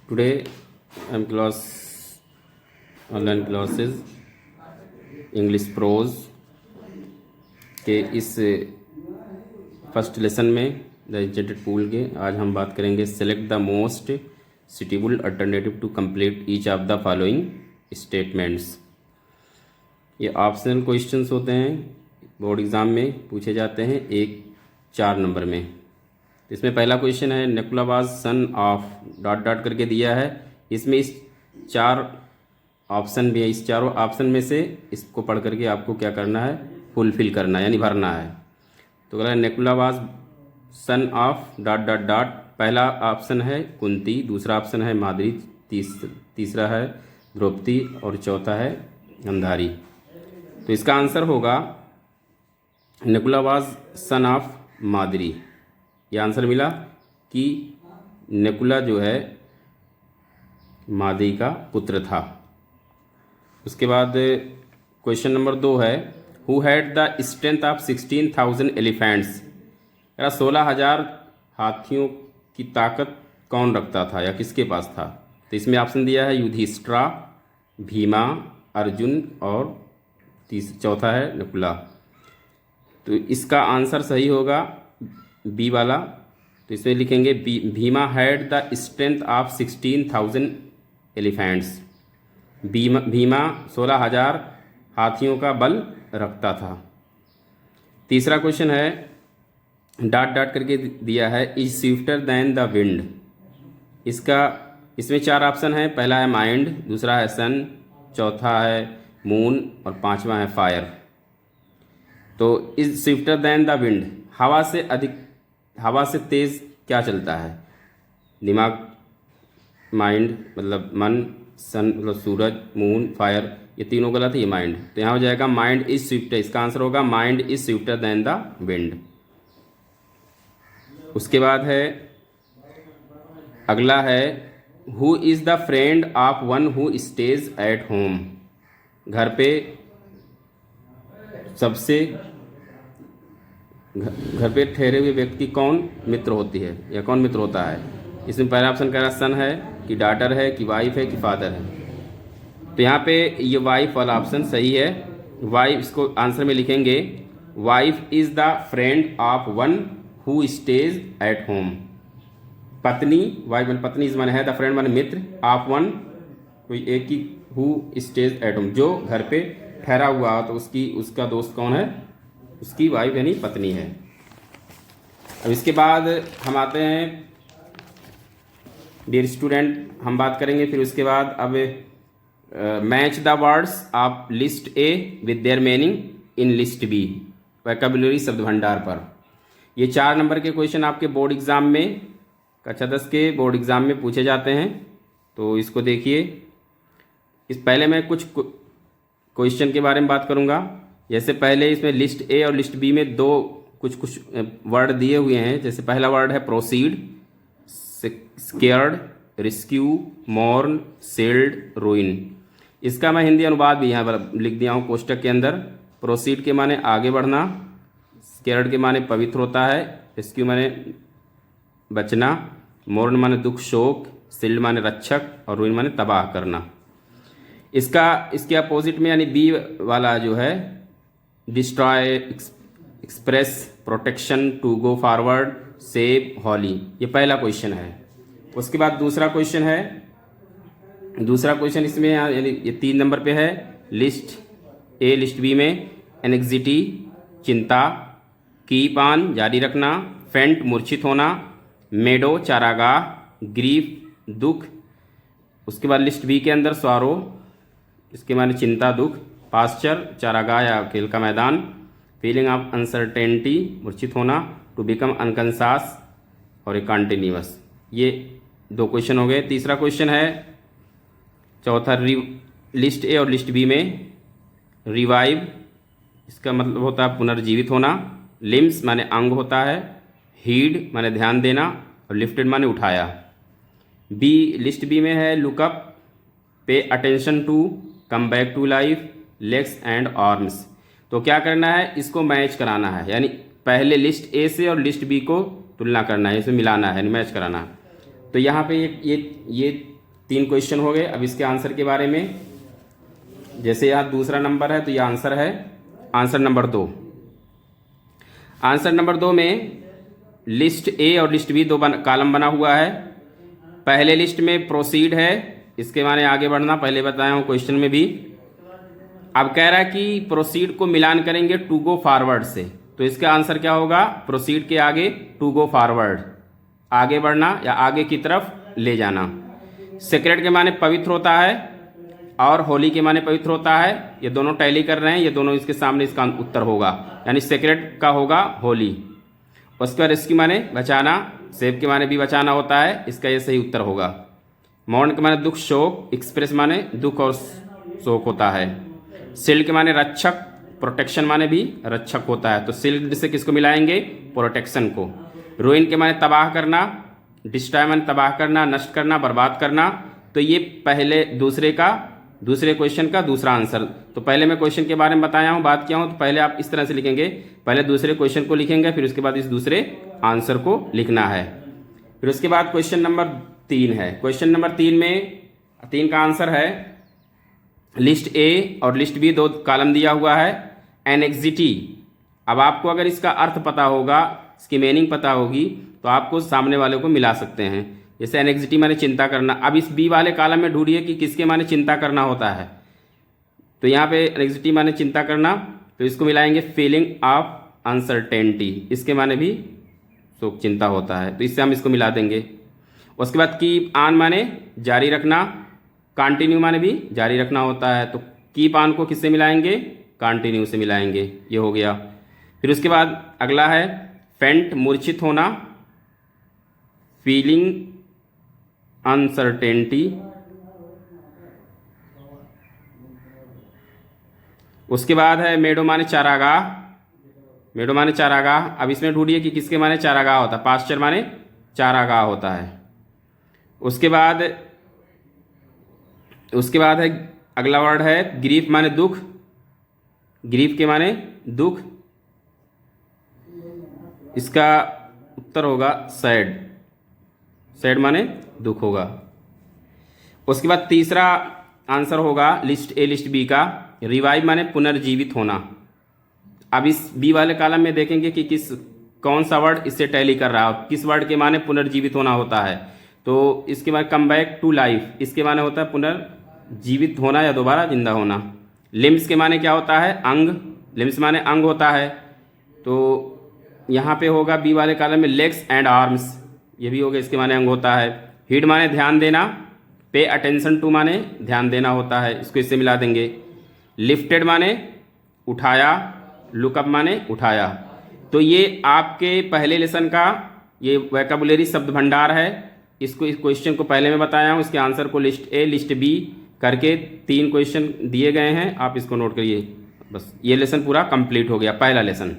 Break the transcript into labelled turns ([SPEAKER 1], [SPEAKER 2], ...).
[SPEAKER 1] Today I'm online classes English prose के इस first lesson में द इंजेंटेड पूल के आज हम बात करेंगे select the most suitable alternative to complete each of the following statements. ये ऑप्शनल क्वेश्चंस होते हैं, बोर्ड एग्ज़ाम में पूछे जाते हैं 4 नंबर में। इसमें पहला क्वेश्चन है Nakula was son of dot dot करके दिया है। इसमें इस 4 ऑप्शन भी है, इस चारों ऑप्शन में से इसको पढ़ करके आपको क्या करना है, फुलफिल करना है यानी भरना है। तो अगर Nakula was son of dot dot dot, पहला ऑप्शन है कुंती, दूसरा ऑप्शन है माद्री, तीसरा है द्रौपदी और चौथा है गांधारी। तो इसका आंसर होगा Nakula was son of Madri. ये आंसर मिला कि निकोला जो है माद्री का पुत्र था। उसके बाद क्वेश्चन नंबर 2 है who had the strength of 16,000 elephants. 16,000 हाथियों की ताकत कौन रखता था या किसके पास था। तो इसमें ऑप्शन दिया है युधिष्ठिर, भीमा, अर्जुन और चौथा है निकोला। तो इसका आंसर सही होगा बी वाला। तो इसमें लिखेंगे Bhima had the strength of 16,000 elephants. Bhima 16,000 हाथियों का बल रखता था। तीसरा क्वेश्चन है डॉट डॉट करके दिया है is swifter than the wind. इसमें 4 ऑप्शन है, पहला है माइंड, दूसरा है सन, चौथा है मून और पांचवा है फायर। तो is swifter than the wind, हवा से तेज क्या चलता है, दिमाग, माइंड मतलब मन, सन मतलब सूरज, मून, फायर, ये तीनों गलत है, ये माइंड। तो यहाँ हो जाएगा माइंड इज स्विफ्टर, इसका आंसर होगा mind is swifter than the wind. उसके बाद है अगला है who is the friend of one who stays at home. घर पे घर पे ठहरे हुए व्यक्ति कौन मित्र होती है या कौन मित्र होता है। इसमें पहला ऑप्शन कह रहा है सन है कि डॉटर है कि वाइफ है कि फादर है। तो यहाँ पे ये वाइफ वाला ऑप्शन सही है। वाइफ, इसको आंसर में लिखेंगे wife is the friend of one who stays at home. पत्नी, वाइफ वन पत्नी इज मन है, द फ्रेंड मन मित्र, ऑफ वन कोई एक ही, हु स्टेज एट होम जो घर पे ठहरा हुआ, तो उसका दोस्त कौन है, उसकी वाइफ यानी पत्नी है। अब इसके बाद हम आते हैं डियर स्टूडेंट, हम बात करेंगे फिर उसके बाद अब match the words of list A with their meaning in list B, vocabulary शब्द भंडार पर। ये 4 नंबर के क्वेश्चन आपके बोर्ड एग्जाम में, कक्षा 10 के बोर्ड एग्जाम में पूछे जाते हैं। तो इसको देखिए, इस पहले मैं कुछ क्वेश्चन के बारे में बात करूंगा। जैसे पहले इसमें लिस्ट ए और लिस्ट बी में कुछ वर्ड दिए हुए हैं। जैसे पहला वर्ड है proceed, scared, rescue, mourn, sailed, ruin. इसका मैं हिंदी अनुवाद भी यहाँ पर लिख दिया हूँ कोष्टक के अंदर। प्रोसीड के माने आगे बढ़ना, स्केयर्ड के माने पवित्र होता है, रेस्क्यू माने बचना, मॉर्न माने दुख शोक, सेल्ड माने रक्षक और रूइन माने तबाह करना। इसके अपोजिट में यानी बी वाला जो है destroy, express, protection, to go forward, save, holy. ये पहला क्वेश्चन है। उसके बाद दूसरा क्वेश्चन है, दूसरा क्वेश्चन इसमें यानी ये 3 नंबर पे है। लिस्ट ए लिस्ट बी में एनेक्सिटी चिंता, कीप ऑन जारी रखना, फेंट मूर्छित होना, मेडो चारागाह, ग्रीफ दुख। उसके बाद लिस्ट बी के अंदर सॉरो, इसके माने चिंता दुख, पास्चर चारागाह या खेल का मैदान, फीलिंग ऑफ अनसर्टेनिटी मूर्छित होना, टू बिकम अनकंसास और एक कॉन्टिन्यूअस। ये 2 क्वेश्चन हो गए। तीसरा क्वेश्चन है चौथा लिस्ट ए और लिस्ट बी में रिवाइव, इसका मतलब होता है पुनर्जीवित होना, लिम्स माने अंग होता है, हीड माने ध्यान देना और लिफ्टेड माने उठाया। बी लिस्ट बी में है look up, pay attention to, come back to life, legs and arms. तो क्या करना है, इसको मैच कराना है, यानी पहले लिस्ट ए से और लिस्ट बी को तुलना करना है, इसमें मिलाना है, मैच कराना है। तो यहाँ पे ये 3 क्वेश्चन हो गए। अब इसके आंसर के बारे में, जैसे यहाँ दूसरा नंबर है तो ये आंसर है आंसर नंबर 2। आंसर नंबर 2 में लिस्ट ए और लिस्ट बी 2 कॉलम बना हुआ है। पहले लिस्ट में प्रोसीड है, इसके माने आगे बढ़ना, पहले बताया हूँ क्वेश्चन में भी। अब कह रहा है कि प्रोसीड को मिलान करेंगे टू गो फॉरवर्ड से, तो इसका आंसर क्या होगा? प्रोसीड के आगे टू गो फॉरवर्ड, आगे बढ़ना या आगे की तरफ ले जाना। सेक्रेट के माने पवित्र होता है और होली के माने पवित्र होता है। ये दोनों टैली कर रहे हैं, ये दोनों इसके सामने, इसका उत्तर होगा, यानी सेक्रेट का होगा होली। उसके बाद इसकी माने बचाना, सेव के माने भी बचाना होता है, इसका ये सही उत्तर होगा। मौन के माने दुख शोक, एक्सप्रेस माने दुख और शोक होता है। शील्ड के माने रक्षक, प्रोटेक्शन माने भी रक्षक होता है, तो शील्ड से किसको मिलाएंगे? प्रोटेक्शन को। रूइन के माने तबाह करना, डिस्ट्रॉय माने तबाह करना, नष्ट करना, बर्बाद करना। तो ये पहले दूसरे क्वेश्चन का दूसरा आंसर। तो पहले मैं क्वेश्चन के बारे में बताया हूँ, बात किया हूँ, तो पहले आप इस तरह से लिखेंगे, पहले दूसरे क्वेश्चन को लिखेंगे, फिर उसके बाद इस दूसरे आंसर को लिखना है। फिर उसके बाद क्वेश्चन नंबर 3 है। क्वेश्चन नंबर 3 में 3 का आंसर है लिस्ट ए और लिस्ट बी 2 कॉलम दिया हुआ है। एनेक्सिटी, अब आपको अगर इसका अर्थ पता होगा, इसकी मीनिंग पता होगी, तो आपको सामने वाले को मिला सकते हैं। जैसे एनेक्सिटी माने चिंता करना। अब इस बी वाले कॉलम में ढूंढिए कि किसके माने चिंता करना होता है। तो यहाँ पे एनेक्सिटी माने चिंता करना, तो इसको मिलाएंगे फीलिंग ऑफ अनसर्टेनिटी, इसके माने भी शोक चिंता होता है, तो इससे हम इसको मिला देंगे। उसके बाद कीप ऑन माने जारी रखना, कंटिन्यू माने भी जारी रखना होता है, तो कीप ऑन को किससे मिलाएंगे? कंटिन्यू से मिलाएंगे, ये हो गया। फिर उसके बाद अगला है फेंट, मूर्छित होना, फीलिंग अनसर्टेनिटी। उसके बाद है मेडो माने चारागाह, मेडो माने चारागाह। अब इसमें ढूंढिए कि किसके माने चारागाह होता है? पास्चर माने चारागाह होता है। उसके बाद है अगला वर्ड है ग्रीफ माने दुख, ग्रीफ के माने दुख, इसका उत्तर होगा सैड, सैड माने दुख होगा। उसके बाद तीसरा आंसर होगा लिस्ट ए लिस्ट बी का रिवाइव माने पुनर्जीवित होना। अब इस बी वाले कॉलम में देखेंगे कि कौन सा वर्ड इससे टैली कर रहा है, किस वर्ड के माने पुनर्जीवित होना होता है। तो इसके बाद कम बैक टू लाइफ, इसके माने होता है पुनर्जीवित होना या दोबारा जिंदा होना। लिम्स के माने क्या होता है? अंग, लिम्स माने अंग होता है। तो यहाँ पे होगा बी वाले कॉलम में लेग्स एंड आर्म्स, ये भी होगा, इसके माने अंग होता है। हीड माने ध्यान देना, पे अटेंशन टू माने ध्यान देना होता है, इसको इससे मिला देंगे। लिफ्टेड माने उठाया, लुकअप माने उठाया। तो ये आपके पहले लेसन का ये वोकैबुलरी शब्द भंडार है। इसको इस क्वेश्चन को पहले मैं बताया हूँ, इसके आंसर को लिस्ट ए लिस्ट बी करके 3 क्वेश्चन दिए गए हैं, आप इसको नोट करिए। बस ये लेसन पूरा कंप्लीट हो गया, पहला लेसन।